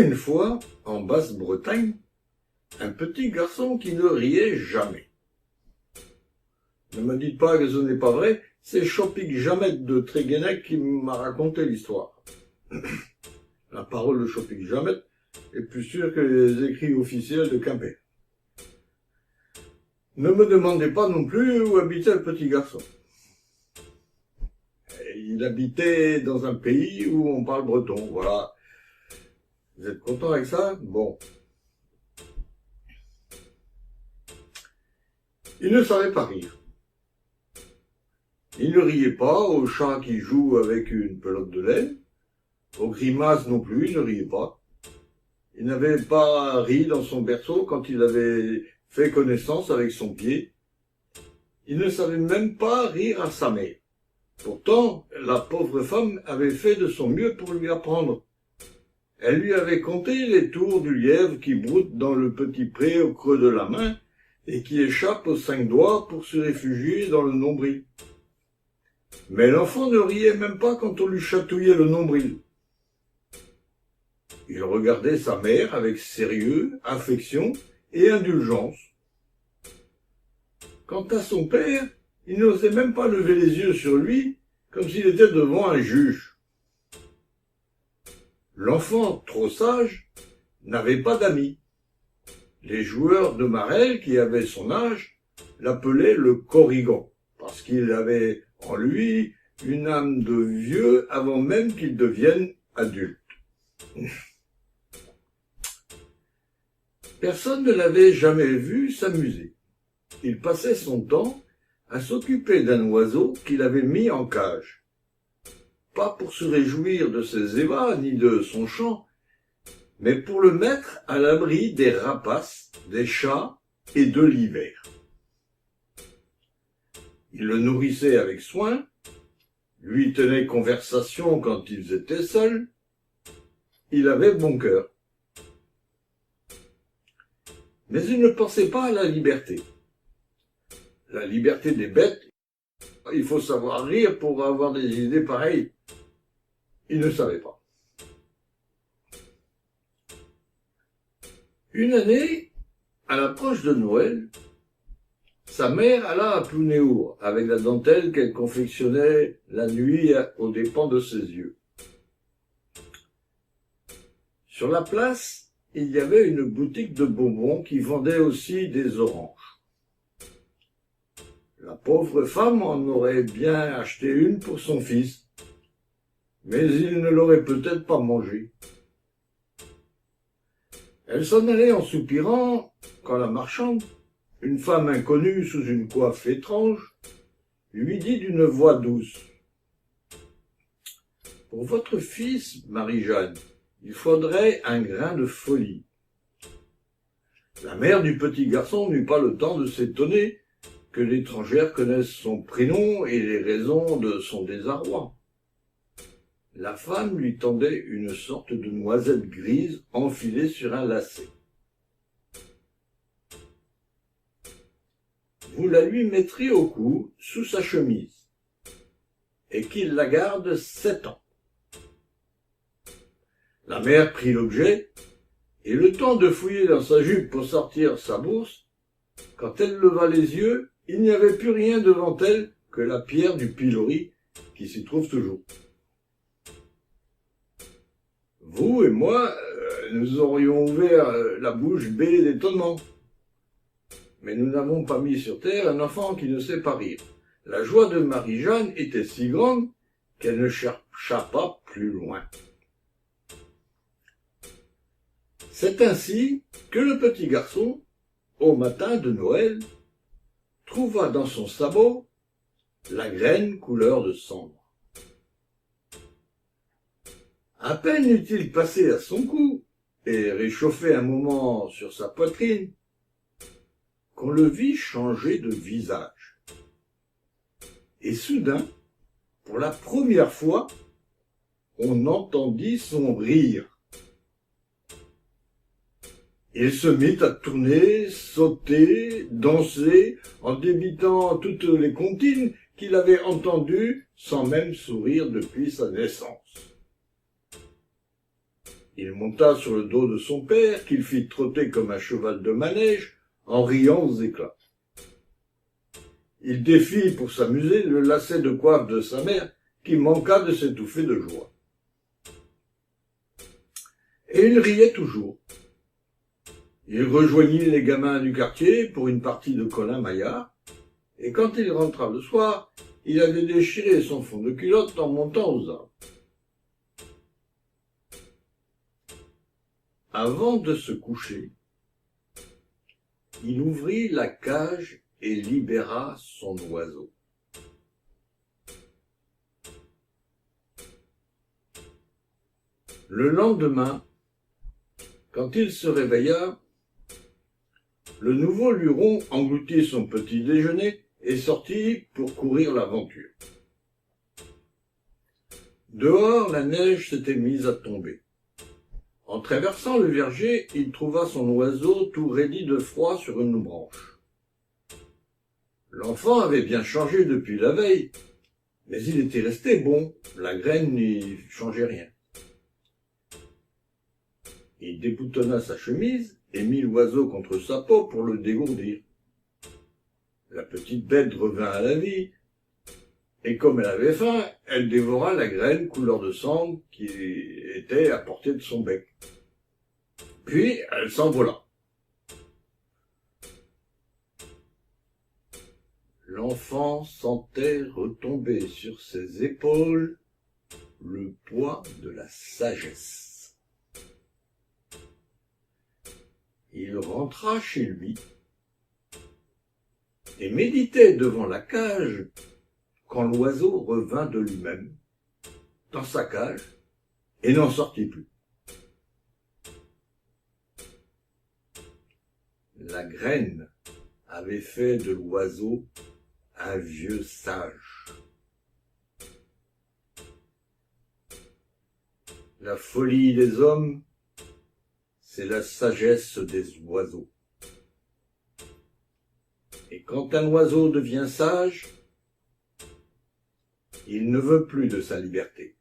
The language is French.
une fois, en Basse-Bretagne, un petit garçon qui ne riait jamais. Ne me dites pas que ce n'est pas vrai, c'est Chopic-Jamet de Tréguenec qui m'a raconté l'histoire. La parole de Chopic-Jamet est plus sûre que les écrits officiels de Quimper. Ne me demandez pas non plus où habitait le petit garçon. Il habitait dans un pays où on parle breton, voilà. Vous êtes content avec ça? Bon. Il ne savait pas rire. Il ne riait pas au chat qui joue avec une pelote de laine, aux grimaces non plus, il ne riait pas. Il n'avait pas ri dans son berceau quand il avait fait connaissance avec son pied. Il ne savait même pas rire à sa mère. Pourtant, la pauvre femme avait fait de son mieux pour lui apprendre. Elle lui avait compté les tours du lièvre qui broute dans le petit pré au creux de la main et qui échappe aux 5 doigts pour se réfugier dans le nombril. Mais l'enfant ne riait même pas quand on lui chatouillait le nombril. Il regardait sa mère avec sérieux, affection et indulgence. Quant à son père, il n'osait même pas lever les yeux sur lui, comme s'il était devant un juge. L'enfant, trop sage, n'avait pas d'amis. Les joueurs de Marelle, qui avaient son âge, l'appelaient le Corrigan, parce qu'il avait en lui une âme de vieux avant même qu'il devienne adulte. Personne ne l'avait jamais vu s'amuser. Il passait son temps à s'occuper d'un oiseau qu'il avait mis en cage. Pas pour se réjouir de ses ébats ni de son chant, mais pour le mettre à l'abri des rapaces, des chats et de l'hiver. Il le nourrissait avec soin, lui tenait conversation quand ils étaient seuls. Il avait bon cœur. Mais il ne pensait pas à la liberté. La liberté des bêtes, il faut savoir rire pour avoir des idées pareilles. Il ne savait pas. Une année, à l'approche de Noël, sa mère alla à Plounéour avec la dentelle qu'elle confectionnait la nuit aux dépens de ses yeux. Sur la place, il y avait une boutique de bonbons qui vendait aussi des oranges. La pauvre femme en aurait bien acheté une pour son fils, mais il ne l'aurait peut-être pas mangée. Elle s'en allait en soupirant quand la marchande, une femme inconnue sous une coiffe étrange, lui dit d'une voix douce: « Pour votre fils, Marie-Jeanne, il faudrait un grain de folie. » La mère du petit garçon n'eut pas le temps de s'étonner que l'étrangère connaisse son prénom et les raisons de son désarroi. La femme lui tendait une sorte de noisette grise enfilée sur un lacet. « Vous la lui mettrez au cou, sous sa chemise, et qu'il la garde 7 ans. » La mère prit l'objet, et le temps de fouiller dans sa jupe pour sortir sa bourse, quand elle leva les yeux, il n'y avait plus rien devant elle que la pierre du pilori qui s'y trouve toujours. Vous et moi, nous aurions ouvert la bouche bée d'étonnement. Mais nous n'avons pas mis sur terre un enfant qui ne sait pas rire. La joie de Marie-Jeanne était si grande qu'elle ne chercha pas plus loin. C'est ainsi que le petit garçon, au matin de Noël, trouva dans son sabot la graine couleur de cendre. À peine eut-il passé à son cou et réchauffé un moment sur sa poitrine, qu'on le vit changer de visage. Et soudain, pour la première fois, on entendit son rire. Il se mit à tourner, sauter, danser, en débitant toutes les comptines qu'il avait entendues sans même sourire depuis sa naissance. Il monta sur le dos de son père, qu'il fit trotter comme un cheval de manège, en riant aux éclats. Il défit, pour s'amuser, le lacet de coiffe de sa mère, qui manqua de s'étouffer de joie. Et il riait toujours. Il rejoignit les gamins du quartier pour une partie de Colin Maillard, et quand il rentra le soir, il avait déchiré son fond de culotte en montant aux arbres. Avant de se coucher, il ouvrit la cage et libéra son oiseau. Le lendemain, quand il se réveilla, le nouveau luron engloutit son petit déjeuner et sortit pour courir l'aventure. Dehors, la neige s'était mise à tomber. En traversant le verger, il trouva son oiseau tout raidi de froid sur une branche. L'enfant avait bien changé depuis la veille, mais il était resté bon, la graine n'y changeait rien. Il déboutonna sa chemise et mit l'oiseau contre sa peau pour le dégourdir. La petite bête revint à la vie, et comme elle avait faim, elle dévora la graine couleur de sang qui était à portée de son bec. Puis elle s'envola. L'enfant sentait retomber sur ses épaules le poids de la sagesse. Il rentra chez lui et méditait devant la cage quand l'oiseau revint de lui-même dans sa cage et n'en sortit plus. La graine avait fait de l'oiseau un vieux sage. La folie des hommes, c'est la sagesse des oiseaux. Et quand un oiseau devient sage, il ne veut plus de sa liberté.